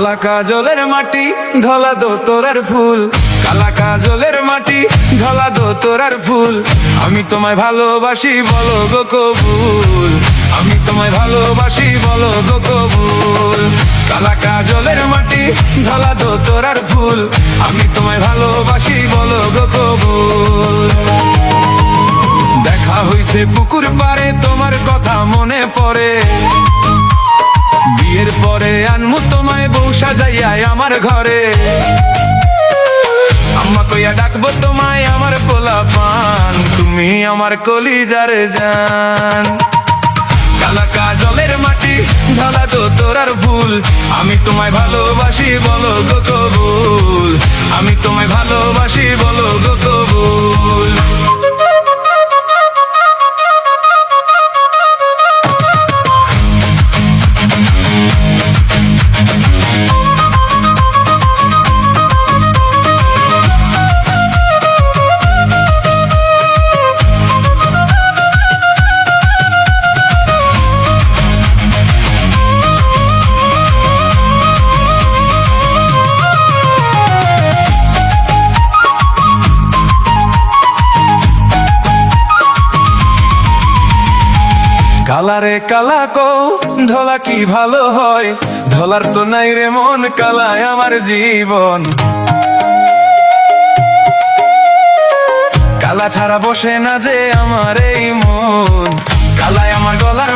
কালা কাজলের মাটি ধলা দোতরার ফুল, কালা কাজলের মাটি ধলা দোতরার ফুল। আমি তোমায় ভালোবাসি বলো গো কবুল, আমি তোমায় ভালোবাসি বলো গো কবুল। কালা কাজলের মাটি ধলা দোতরার ফুল, আমি তোমায় ভালোবাসি বলো গো কবুল। দেখা হইছে পুকুর পাড়ে, তোমার কথা মনে পড়ে। বিয়ের পরে আনমু তোমায় বউ সাজাইয়া আমার ঘরে। আম্মা কইয়া ডাকবো তোমায় আমার পোলা পান, তুমি আমার কলিজার জান। কালা কাজলের মাটি ধলা দোতরার ফুল, আমি তোমায় ভালোবাসি বলো গো কবুল, আমি তোমায় ভালোবাসি বলো গো কবুল। কালারে কালা কো ধলা কি ভালো হয়, ধলার তো নাই রে মন, কালায় আমার জীবন। কালা ছাড়া বসে না যে আমার এই মন, কালায় আমার গলার